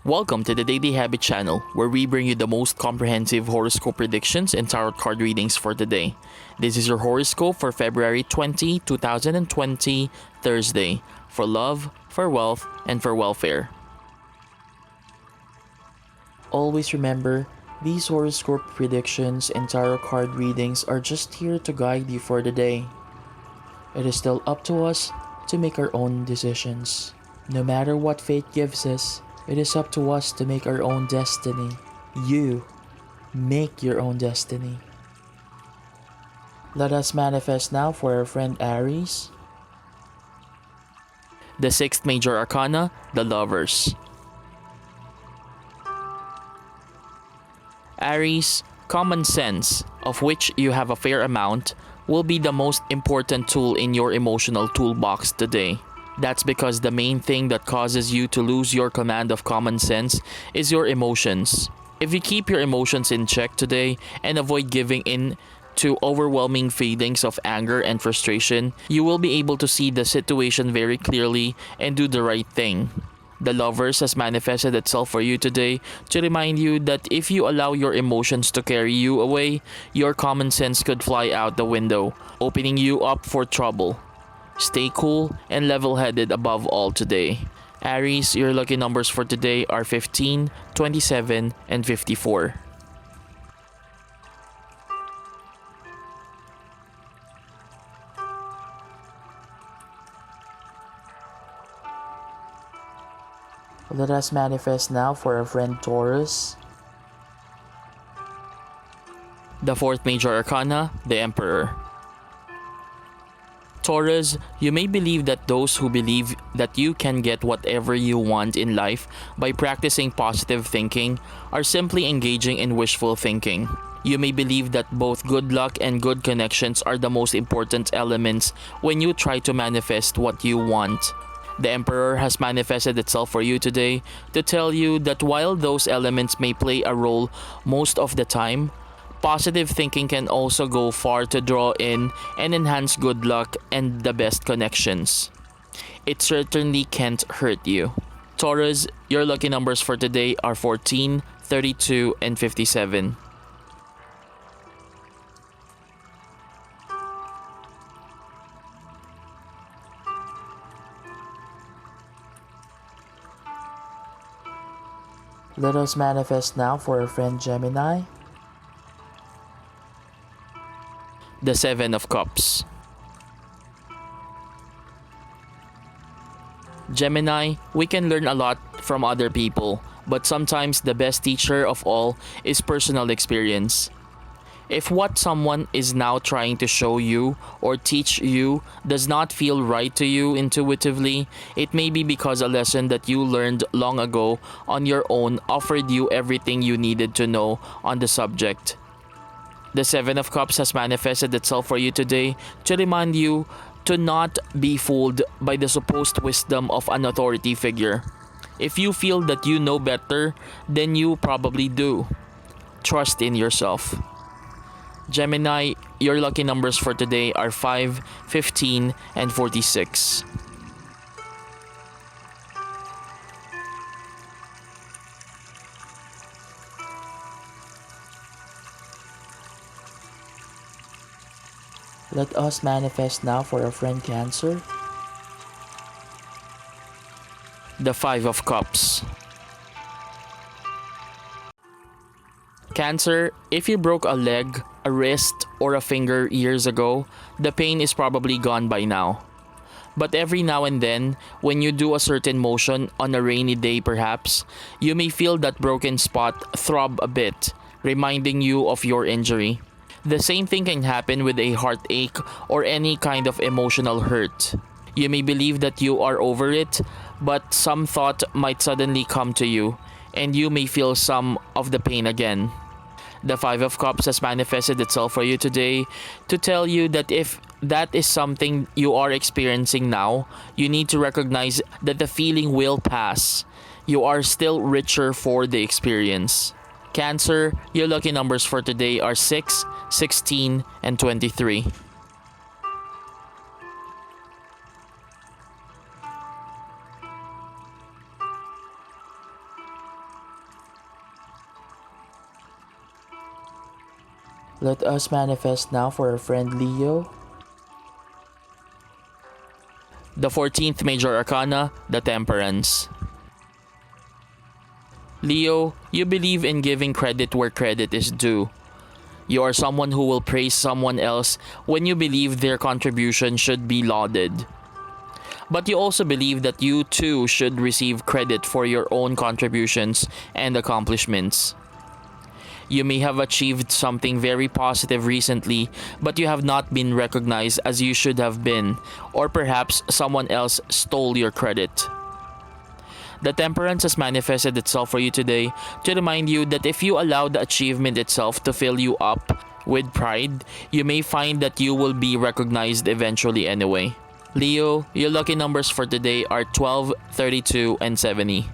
Welcome to the Daily Habit channel, where we bring you the most comprehensive horoscope predictions and tarot card readings for today. This is your horoscope for February 20, 2020, Thursday, for love, for wealth, and for welfare. Always remember, these horoscope predictions and tarot card readings are just here to guide you for the day. It is still up to us to make our own decisions. No matter what fate gives us, it is up to us to make our own destiny. You make your own destiny. Let us manifest now for our friend Aries. The sixth major arcana, the Lovers. Aries, common sense, of which you have a fair amount, will be the most important tool in your emotional toolbox today. That's because the main thing that causes you to lose your command of common sense is your emotions. If you keep your emotions in check today and avoid giving in to overwhelming feelings of anger and frustration, you will be able to see the situation very clearly and do the right thing. The Lovers has manifested itself for you today to remind you that if you allow your emotions to carry you away, your common sense could fly out the window, opening you up for trouble. Stay cool and level-headed above all today. Aries, your lucky numbers for today are 15, 27, and 54. Let us manifest now for our friend Taurus. The fourth major arcana, the Emperor. Taurus, you may believe that those who believe that you can get whatever you want in life by practicing positive thinking are simply engaging in wishful thinking. You may believe that both good luck and good connections are the most important elements when you try to manifest what you want. The Emperor has manifested itself for you today to tell you that while those elements may play a role most of the time, positive thinking can also go far to draw in and enhance good luck and the best connections. It certainly can't hurt you. Taurus, your lucky numbers for today are 14, 32, and 57. Let us manifest now for our friend Gemini. The Seven of Cups. Gemini, we can learn a lot from other people, but sometimes the best teacher of all is personal experience. If what someone is now trying to show you or teach you does not feel right to you intuitively, it may be because a lesson that you learned long ago on your own offered you everything you needed to know on the subject. The Seven of Cups has manifested itself for you today to remind you to not be fooled by the supposed wisdom of an authority figure. If you feel that you know better, then you probably do. Trust in yourself. Gemini, your lucky numbers for today are 5, 15, and 46. Let us manifest now for our friend Cancer. The Five of Cups. Cancer, if you broke a leg, a wrist, or a finger years ago, the pain is probably gone by now. But every now and then, when you do a certain motion on a rainy day perhaps, you may feel that broken spot throb a bit, reminding you of your injury. The same thing can happen with a heartache or any kind of emotional hurt. You may believe that you are over it, but some thought might suddenly come to you, and you may feel some of the pain again. The Five of Cups has manifested itself for you today to tell you that if that is something you are experiencing now, you need to recognize that the feeling will pass. You are still richer for the experience. Cancer, your lucky numbers for today are 6, 16, and 23. Let us manifest now for our friend Leo. The 14th major arcana, the Temperance. Leo, you believe in giving credit where credit is due. You are someone who will praise someone else when you believe their contribution should be lauded. But you also believe that you too should receive credit for your own contributions and accomplishments. You may have achieved something very positive recently, but you have not been recognized as you should have been, or perhaps someone else stole your credit. The Temperance has manifested itself for you today to remind you that if you allow the achievement itself to fill you up with pride, you may find that you will be recognized eventually anyway. Leo, your lucky numbers for today are 12, 32, and 70.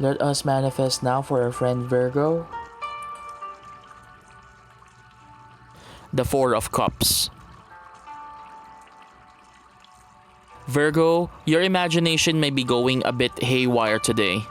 Let us manifest now for our friend Virgo. The Four of Cups. Virgo, your imagination may be going a bit haywire today.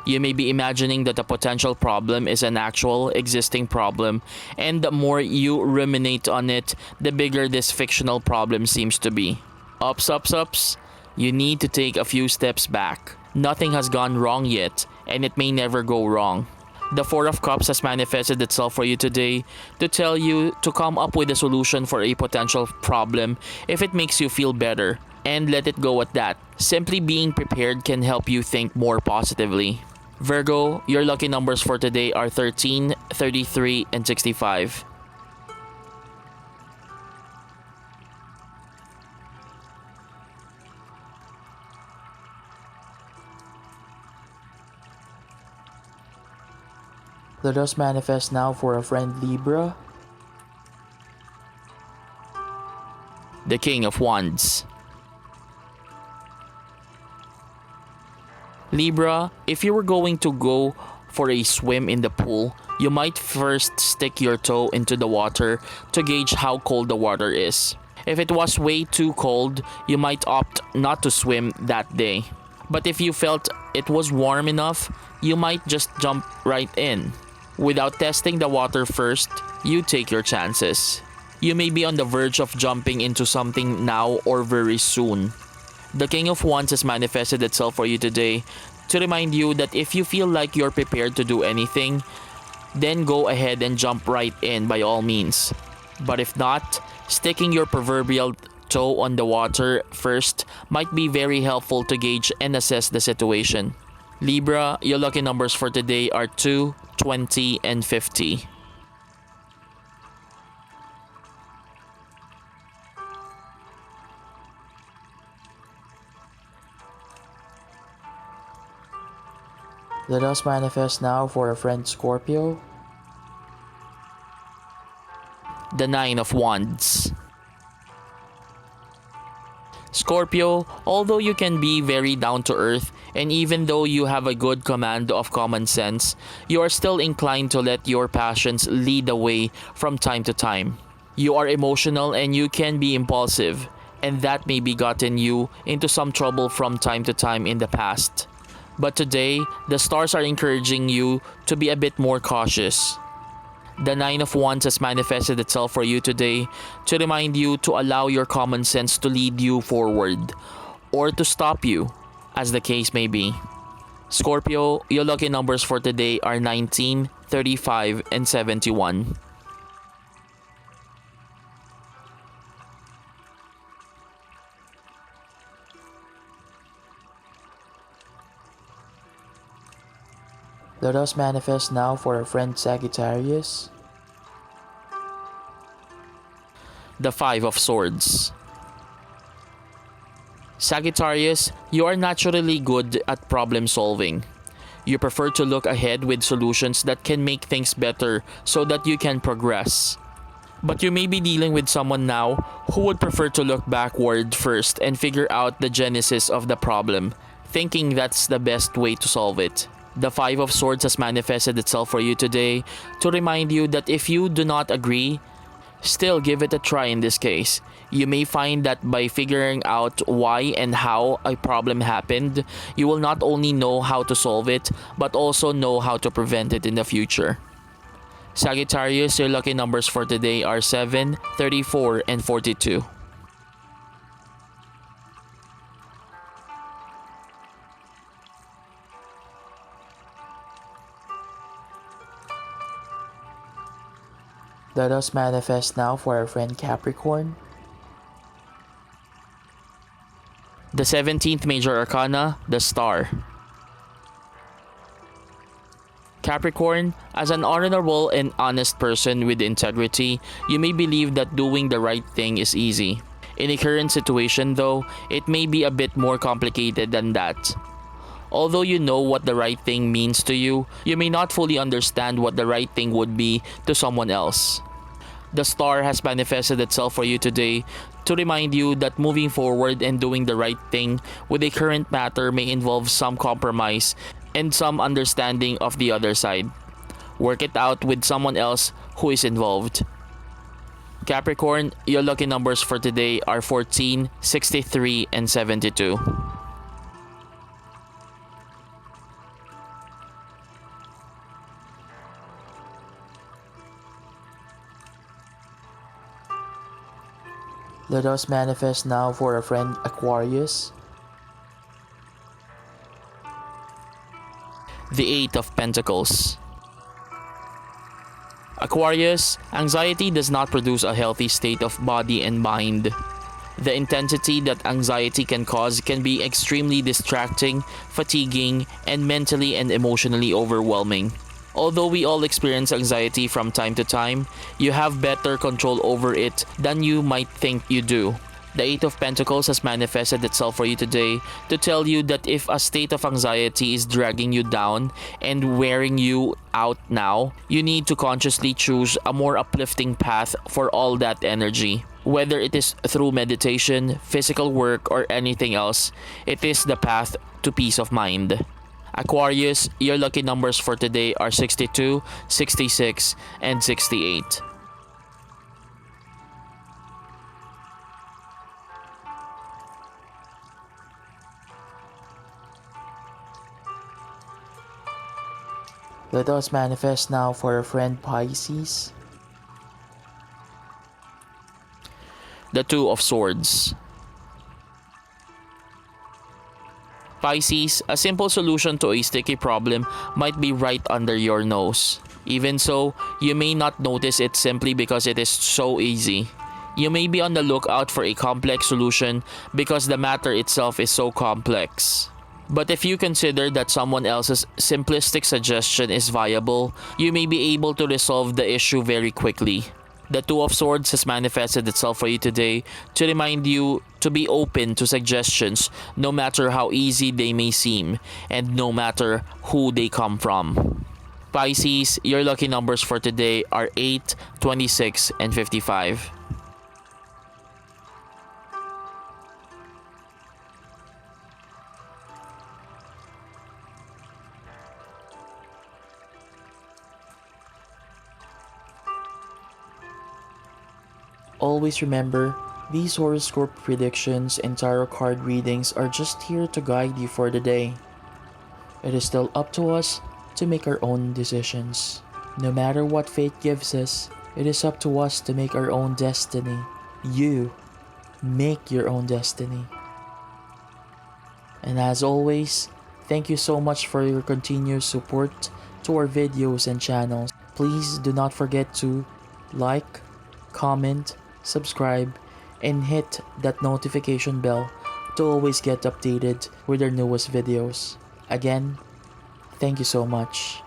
You may be imagining that a potential problem is an actual existing problem, and the more you ruminate on it, the bigger this fictional problem seems to be. Ups, ups, ups. You need to take a few steps back. Nothing has gone wrong yet, and it may never go wrong. The Four of Cups has manifested itself for you today to tell you to come up with a solution for a potential problem if it makes you feel better, and let it go at that. Simply being prepared can help you think more positively. Virgo, your lucky numbers for today are 13, 33, and 65. Let us manifest now for a friend Libra. The King of Wands. Libra, if you were going to go for a swim in the pool, you might first stick your toe into the water to gauge how cold the water is. If it was way too cold, you might opt not to swim that day. But if you felt it was warm enough, you might just jump right in. Without testing the water first, you take your chances. You may be on the verge of jumping into something now or very soon. The King of Wands has manifested itself for you today to remind you that if you feel like you're prepared to do anything, then go ahead and jump right in by all means. But if not, sticking your proverbial toe on the water first might be very helpful to gauge and assess the situation. Libra, your lucky numbers for today are 2, 20, and 50. Let us manifest now for a friend Scorpio. The Nine of Wands. Scorpio, although you can be very down to earth, and even though you have a good command of common sense, you are still inclined to let your passions lead the way from time to time. You are emotional and you can be impulsive, and that may be gotten you into some trouble from time to time in the past. But today, the stars are encouraging you to be a bit more cautious. The Nine of Wands has manifested itself for you today to remind you to allow your common sense to lead you forward, or to stop you, as the case may be. Scorpio, your lucky numbers for today are 19, 35, and 71. Let us manifest now for our friend Sagittarius. The Five of Swords. Sagittarius, you are naturally good at problem solving. You prefer to look ahead with solutions that can make things better so that you can progress. But you may be dealing with someone now who would prefer to look backward first and figure out the genesis of the problem, thinking that's the best way to solve it. The Five of Swords has manifested itself for you today to remind you that if you do not agree, Still, give it a try in this case. You may find that by figuring out why and how a problem happened, you will not only know how to solve it, but also know how to prevent it in the future. Sagittarius, your lucky numbers for today are 7, 34, and 42. Let us manifest now for our friend Capricorn. The 17th major arcana, the Star. Capricorn, as an honorable and honest person with integrity, you may believe that doing the right thing is easy. In a current situation though, it may be a bit more complicated than that. Although you know what the right thing means to you, you may not fully understand what the right thing would be to someone else. The Star has manifested itself for you today to remind you that moving forward and doing the right thing with a current matter may involve some compromise and some understanding of the other side. Work it out with someone else who is involved. Capricorn, your lucky numbers for today are 14, 63, and 72. Let us manifest now for our friend Aquarius. The Eight of Pentacles. Aquarius, anxiety does not produce a healthy state of body and mind. The intensity that anxiety can cause can be extremely distracting, fatiguing, and mentally and emotionally overwhelming. Although we all experience anxiety from time to time, you have better control over it than you might think you do. The Eight of Pentacles has manifested itself for you today to tell you that if a state of anxiety is dragging you down and wearing you out now, you need to consciously choose a more uplifting path for all that energy. Whether it is through meditation, physical work, or anything else, it is the path to peace of mind. Aquarius, your lucky numbers for today are 62, 66, and 68. Let us manifest now for our friend Pisces. The Two of Swords. Pisces, a simple solution to a sticky problem might be right under your nose. Even so, you may not notice it simply because it is so easy. You may be on the lookout for a complex solution because the matter itself is so complex. But if you consider that someone else's simplistic suggestion is viable, you may be able to resolve the issue very quickly. The Two of Swords has manifested itself for you today to remind you to be open to suggestions no matter how easy they may seem and no matter who they come from. Pisces, your lucky numbers for today are 8, 26, and 55. Always remember, these horoscope predictions and tarot card readings are just here to guide you for the day. It is still up to us to make our own decisions. No matter what fate gives us, it is up to us to make our own destiny. You make your own destiny. And as always, thank you so much for your continuous support to our videos and channels. Please do not forget to like, comment, subscribe, and hit that notification bell to always get updated with our newest videos. Again, thank you so much.